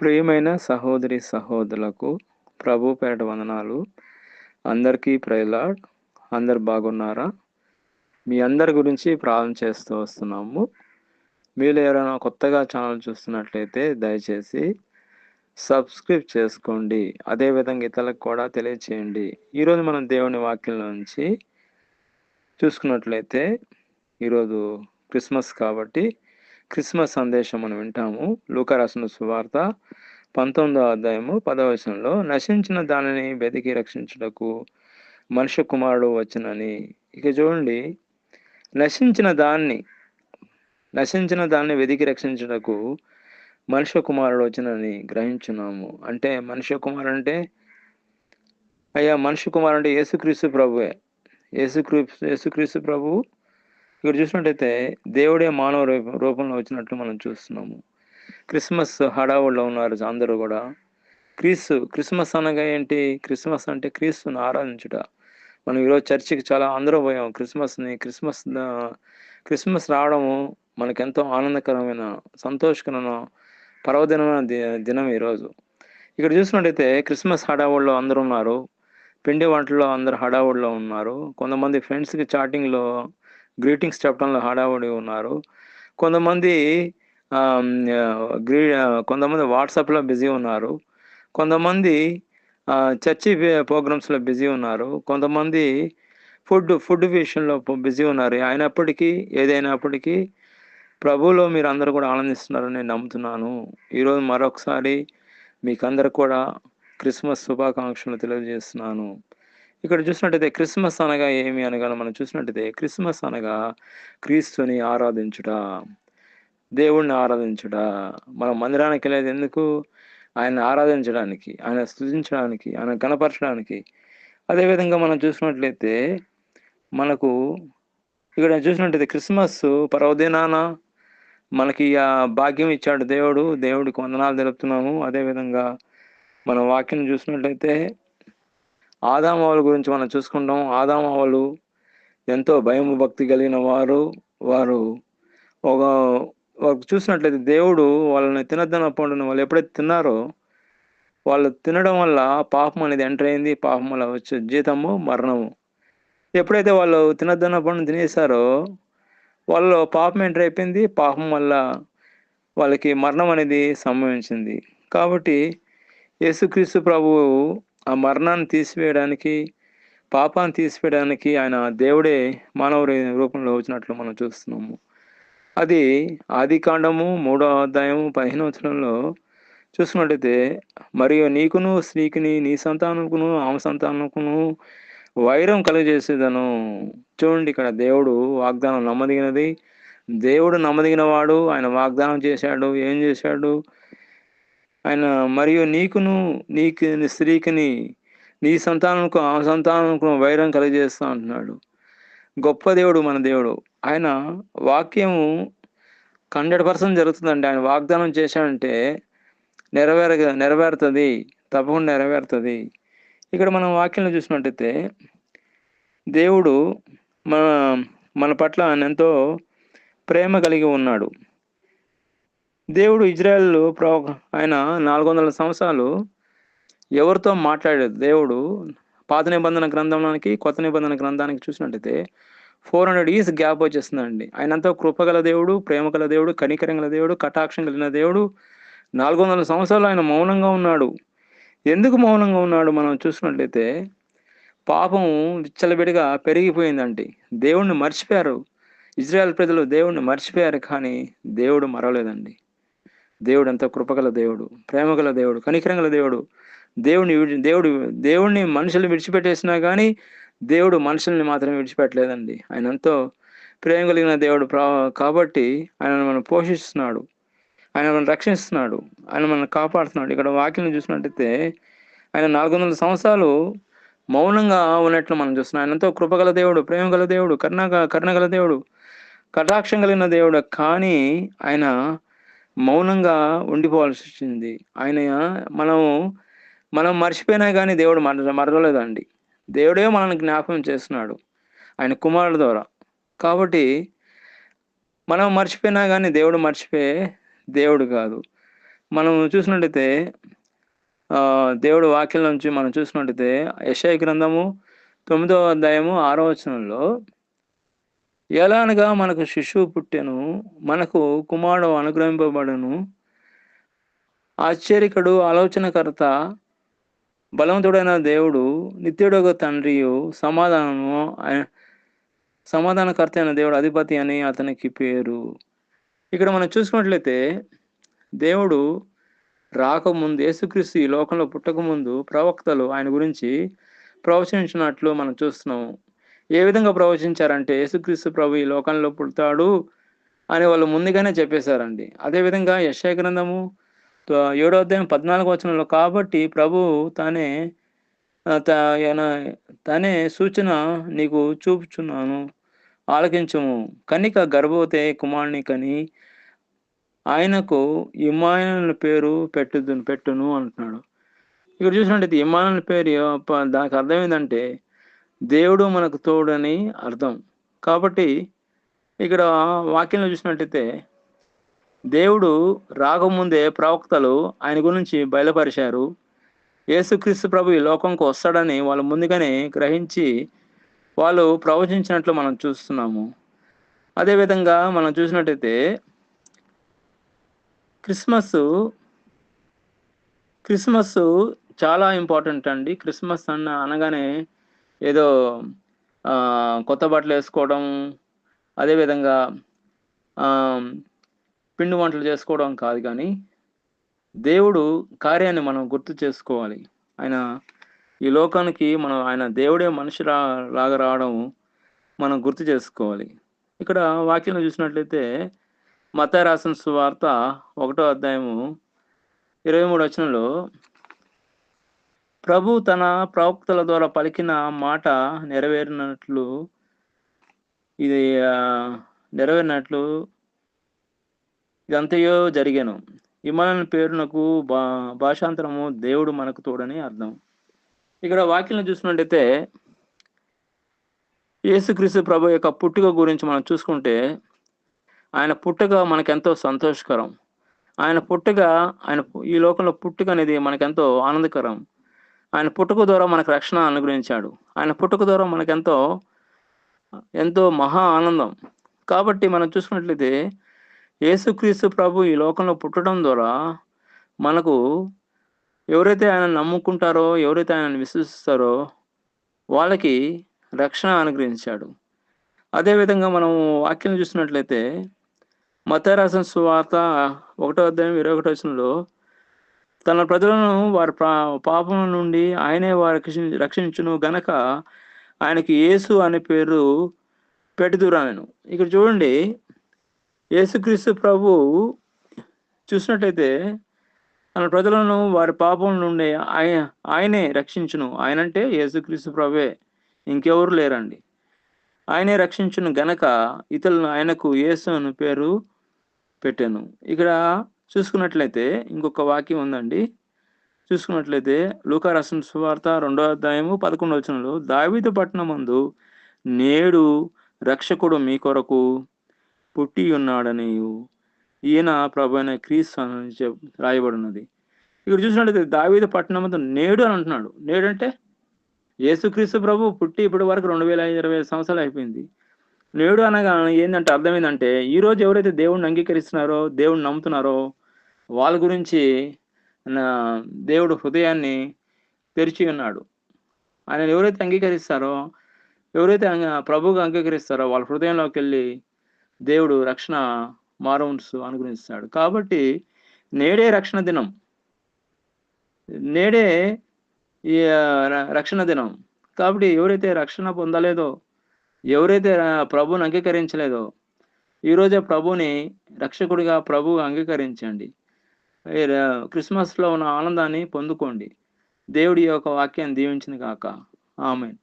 ప్రియమైన సహోదరి సహోదరులకు ప్రభు పేరట వందనాలు. అందరికీ ప్రైజ్ లార్డ్. అందరు బాగున్నారా? మీ అందరి గురించి ప్రార్థన చేస్తూ వస్తున్నాము. మీరు ఎవరైనా కొత్తగా ఛానల్ చూస్తున్నట్లయితే దయచేసి సబ్స్క్రైబ్ చేసుకోండి. అదేవిధంగా ఇతరులకు కూడా తెలియచేయండి. ఈరోజు మనం దేవుని వాక్యం నుంచి చూసుకున్నట్లయితే ఈరోజు క్రిస్మస్ కాబట్టి క్రిస్మస్ సందేశం మనం వింటాము. లూకా రాసిన సువార్త 19వ అధ్యాయము 10వ వచనంలో, నశించిన దానిని వెతికి రక్షించుటకు మనుష్య కుమారుడు వచ్చునని. ఇక చూడండి, నశించిన దాన్ని వెతికి రక్షించుటకు మనుష్య కుమారుడు వచ్చునని గ్రహించున్నాము. అంటే మనుష్య కుమారుడు అంటే మనుష్య కుమారుడు అంటే యేసుక్రీస్తు ప్రభువే. యేసుక్రీస్తు ప్రభువు ఇక్కడ చూసినట్టయితే దేవుడే మానవ రూపంలో వచ్చినట్లు మనం చూస్తున్నాము. క్రిస్మస్ హడావుల్లో ఉన్నారు అందరూ కూడా. క్రిస్మస్ అనగా ఏంటి? క్రిస్మస్ అంటే క్రీస్తుని ఆరాధించుట. మనం ఈరోజు చర్చికి చాలా అందరూ పోయాం. క్రిస్మస్ రావడము మనకెంతో ఆనందకరమైన, సంతోషకరమైన, పర్వదినమైన దినం ఈరోజు. ఇక్కడ చూసినట్టయితే క్రిస్మస్ హడావుల్లో అందరూ ఉన్నారు. పిండి వంటల్లో అందరు హడావుడిలో ఉన్నారు. కొంతమంది ఫ్రెండ్స్కి చాటింగ్లో గ్రీటింగ్స్ చెప్పడంలో హడావుడి ఉన్నారు. కొంతమంది కొంతమంది వాట్సాప్లో బిజీ ఉన్నారు. కొంతమంది చర్చి ప్రోగ్రామ్స్లో బిజీ ఉన్నారు. కొంతమంది ఫుడ్ విషయంలో బిజీ ఉన్నారు. ఏదైనప్పటికీ ప్రభువులో మీరు అందరూ కూడా ఆనందిస్తున్నారని నేను నమ్ముతున్నాను. ఈరోజు మరొకసారి మీకందరూ కూడా క్రిస్మస్ శుభాకాంక్షలు తెలియజేస్తున్నాను. ఇక్కడ చూసినట్టయితే క్రిస్మస్ అనగా ఏమి అనగా మనం చూసినట్టయితే క్రిస్మస్ అనగా క్రీస్తుని ఆరాధించుట, దేవుణ్ణి ఆరాధించుట. మనం మందిరానికి వెళ్ళేది ఎందుకు? ఆయన ఆరాధించడానికి, ఆయన స్తుతించడానికి, ఆయన గణపరచడానికి. అదేవిధంగా మనం చూసినట్లయితే మనకు ఇక్కడ చూసినట్టయితే క్రిస్మస్ పర్వదినాన మనకి భాగ్యం ఇచ్చాడు దేవుడికి వందనాలు తెలుపుతున్నాము. అదేవిధంగా మన వాక్యం చూసినట్లయితే ఆదామవల గురించి మనం చూసుకుంటాం. ఆదామవలు ఎంతో భయం భక్తి కలిగిన వారు చూసినట్లయితే దేవుడు వాళ్ళని తినద్దన్న పండును వాళ్ళు ఎప్పుడైతే తిన్నారో, వాళ్ళు తినడం వల్ల పాపం అనేది ఎంటర్ అయింది. పాపం వల్ల వచ్చే జీతము మరణము. ఎప్పుడైతే వాళ్ళు తినద్దన్న పండును తినేసారో వాళ్ళలో పాపం ఎంటర్ అయిపోయింది. పాపం వల్ల వాళ్ళకి మరణం అనేది సంభవించింది. కాబట్టి యేసుక్రీస్తు ప్రభువు ఆ మరణాన్ని తీసివేయడానికి, పాపాన్ని తీసివేయడానికి ఆయన దేవుడే మానవ రూపంలో వచ్చినట్లు మనం చూస్తున్నాము. అది ఆదికాండము 3వ అధ్యాయము 15వ వచనంలో చూసుకున్నట్టయితే, మరియు నీకును స్త్రీకిని, నీ సంతానముకును ఆమె సంతానముకును వైరం కలుగజేసేదను. చూడండి, ఇక్కడ దేవుడు వాగ్దానం నమ్మదగినది. దేవుడు నమ్మదగిన వాడు. ఆయన వాగ్దానం చేశాడు. ఏం చేశాడు? ఆయన మరియు నీకును స్త్రీకిని, నీ సంతానంకు ఆమె సంతానంకు వైరం కలిగజేస్తా అంటున్నాడు. గొప్ప దేవుడు మన దేవుడు. ఆయన వాక్యము 100% జరుగుతుందండి. ఆయన వాగ్దానం చేశాడంటే నెరవేరుతుంది, తప్పకుండా నెరవేరుతుంది. ఇక్కడ మనం వాక్యంలో చూసినట్టయితే దేవుడు మన పట్ల ఆయన ఎంతో ప్రేమ కలిగి ఉన్నాడు. దేవుడు ఇజ్రాయెల్ ఆయన 400 సంవత్సరాలు ఎవరితో మాట్లాడాడు? దేవుడు పాత నిబంధన గ్రంథానికి, కొత్త నిబంధన గ్రంథానికి చూసినట్టయితే 400 ఇయర్స్ గ్యాప్ వచ్చేస్తుందండి. ఆయన ఎంతో కృపగల దేవుడు, ప్రేమ గల దేవుడు, కనికరం గల దేవుడు, కటాక్షం కలిగిన దేవుడు. 400 సంవత్సరాలు ఆయన మౌనంగా ఉన్నాడు. ఎందుకు మౌనంగా ఉన్నాడు? మనం చూసినట్లయితే పాపం విచ్చలవిడిగా పెరిగిపోయిందండి. దేవుణ్ణి మర్చిపోయారు. ఇజ్రాయెల్ ప్రజలు దేవుణ్ణి మర్చిపోయారు, కానీ దేవుడు మరవలేదండి. దేవుడు ఎంతో కృపగల దేవుడు, ప్రేమగల దేవుడు, కనికరం గల దేవుడు. దేవుడిని మనుషుల్ని విడిచిపెట్టేసినా కానీ దేవుడు మనుషుల్ని మాత్రం విడిచిపెట్టలేదండి. ఆయన ఎంతో ప్రేమ కలిగిన దేవుడు కాబట్టి ఆయన మనం పోషిస్తున్నాడు, ఆయన మనం రక్షిస్తున్నాడు, ఆయన మనం కాపాడుతున్నాడు. ఇక్కడ వాక్యం చూసినట్టయితే ఆయన 400 సంవత్సరాలు మౌనంగా ఉన్నట్లు మనం చూస్తున్నాం. ఆయన ఎంతో కృపగల దేవుడు, ప్రేమ గల దేవుడు, కరుణగల దేవుడు, కటాక్షం కలిగిన దేవుడు. కానీ ఆయన మౌనంగా ఉండిపోవాల్సి వచ్చింది. మనం మర్చిపోయినా కానీ దేవుడు మరవలేదండి. దేవుడే మనల్ని జ్ఞాపకం చేస్తున్నాడు ఆయన కుమారుడు ద్వారా. కాబట్టి మనం మర్చిపోయినా కానీ దేవుడు మర్చిపోయే దేవుడు కాదు. మనం చూసినట్టయితే దేవుడి వాక్యం నుంచి మనం చూసినట్టయితే యెషయా గ్రంథము 9వ అధ్యాయము 6వ వచనంలో, ఎలా అనగా మనకు శిశువు పుట్టెను, మనకు కుమారుడు అనుగ్రహింపబడును, ఆశ్చర్యకరుడు, ఆలోచనకర్త, బలవంతుడైన దేవుడు, నిత్యుడగు తండ్రియు, సమాధానకర్త అయిన దేవుడు, అధిపతి అని అతనికి పేరు. ఇక్కడ మనం చూసుకున్నట్లయితే దేవుడు రాకముందు, యేసుక్రీస్తు ఈ లోకంలో పుట్టకముందు ప్రవక్తలు ఆయన గురించి ప్రవచించినట్లు మనం చూస్తున్నాము. ఏ విధంగా ప్రవచించారంటే, యేసుక్రీస్తు ప్రభు ఈ లోకంలో పుడతాడు అని వాళ్ళు ముందుగానే చెప్పేశారండి. అదేవిధంగా యెషయా గ్రంథము 7వ అధ్యాయం 14వ వచనంలో, కాబట్టి ప్రభువు తనే సూచన నీకు చూపుచున్నాను, ఆలకించుము, కన్నిక గర్భవతి కుమారుని కని ఆయనకు ఇమ్మానుయేలు పేరు పెట్టును అంటున్నాడు. ఇక్కడ చూసినట్టయితే ఇమ్మానుయేలు పేరు దానికి అర్థం ఏంటంటే దేవుడు మనకు తోడని అర్థం. కాబట్టి ఇక్కడ వాక్యంలో చూసినట్టయితే దేవుడు రాకముందే ప్రవక్తలు ఆయన గురించి బయలుపరిచారు. యేసుక్రీస్తు ప్రభు ఈ లోకంకు వస్తాడని వాళ్ళు ముందుగానే గ్రహించి వాళ్ళు ప్రవచించినట్లు మనం చూస్తున్నాము. అదేవిధంగా మనం చూసినట్టయితే క్రిస్మస్ చాలా ఇంపార్టెంట్ అండి. క్రిస్మస్ అనగానే ఏదో కొత్త బట్టలు వేసుకోవడం, అదేవిధంగా పిండి వంటలు చేసుకోవడం కాదు, కానీ దేవుడు కార్యాన్ని మనం గుర్తు చేసుకోవాలి. ఆయన ఈ లోకానికి ఆయన దేవుడే మనిషి లాగా రావడం మనం గుర్తు చేసుకోవాలి. ఇక్కడ వాక్యం చూసినట్లయితే మత్తయి రాసిన సువార్త 1వ అధ్యాయము 23వ వచనంలో, ప్రభు తన ప్రవక్తల ద్వారా పలికిన మాట నెరవేరినట్లు ఇదంతయో జరిగాను. ఇమ్మానుయేలు పేరునకు భాషాంతరము దేవుడు మనకు తోడని అర్థం. ఇక్కడ వాక్యం చూసినట్టయితే యేసుక్రీస్తు ప్రభు యొక్క పుట్టుక గురించి మనం చూసుకుంటే, ఆయన పుట్టుక మనకెంతో సంతోషకరం. ఆయన ఈ లోకంలో పుట్టుక అనేది మనకెంతో ఆనందకరం. ఆయన పుట్టుక ద్వారా మనకు రక్షణ అనుగ్రహించాడు. ఆయన పుట్టుక ద్వారా ఎంతో మహా ఆనందం. కాబట్టి మనం చూసుకున్నట్లయితే యేసుక్రీస్తు ప్రభు ఈ లోకంలో పుట్టడం ద్వారా మనకు ఎవరైతే ఆయన నమ్ముకుంటారో, ఎవరైతే ఆయన విశ్వసిస్తారో వాళ్ళకి రక్షణ అనుగ్రహించాడు. అదేవిధంగా మనం వాక్యం చూసినట్లయితే మత్తయి రాసిన సువార్త 1వ అధ్యాయం 21వ వచనంలో, తన ప్రజలను వారి పాపం నుండి ఆయనే వారికి రక్షించును గనక ఆయనకి యేసు అనే పేరు పెట్టుదురనెను. ఇక్కడ చూడండి, యేసుక్రీస్తు ప్రభు చూసినట్లయితే తన ప్రజలను వారి పాపం నుండి ఆయనే రక్షించును. ఆయనంటే యేసుక్రీస్తు ప్రభువే, ఇంకెవరు లేరండి. ఆయనే రక్షించును గనక ఇతరులను ఆయనకు యేసు అనే పేరు పెట్టాను. ఇక్కడ చూసుకున్నట్లయితే ఇంకొక వాక్యం ఉందండి. చూసుకున్నట్లయితే లూకా రాసిన సువార్త 2వ అధ్యాయము 11వ వచనంలో, దావీదు పట్టణమందు నేడు రక్షకుడు మీ కొరకు పుట్టి ఉన్నాడని ఈయన ప్రభువైన క్రీస్తు అని రాయబడినది. ఇక్కడ చూసినట్లయితే దావీదు పట్టణమందు నేడు అని అంటున్నాడు. నేడు అంటే యేసుక్రీస్తు ప్రభు పుట్టి ఇప్పటి వరకు 2020 సంవత్సరాలు అయిపోయింది. నేడు అనగా ఏంటంటే అర్థం ఏంటంటే, ఈరోజు ఎవరైతే దేవుడిని అంగీకరిస్తున్నారో, దేవుడిని నమ్ముతున్నారో వాళ్ళ గురించి దేవుడు హృదయాన్ని తెరిచి ఉన్నాడు. ఆయన ఎవరైతే అంగీకరిస్తారో, ఎవరైతే ప్రభువుగా అంగీకరిస్తారో వాళ్ళ హృదయంలోకి వెళ్ళి దేవుడు రక్షణ మారుమనస్సు అనుగ్రహిస్తాడు. కాబట్టి నేడే రక్షణ దినం, నేడే ఈ రక్షణ దినం. కాబట్టి ఎవరైతే రక్షణ పొందలేదో, ఎవరైతే ప్రభువుని అంగీకరించలేదో, ఈరోజే ప్రభుని రక్షకుడిగా ప్రభువుగా అంగీకరించండి. క్రిస్మస్లో ఉన్న ఆనందాన్ని పొందుకోండి. దేవుడి యొక్క వాక్యాన్ని దీవించిన గాక. ఆమేన్.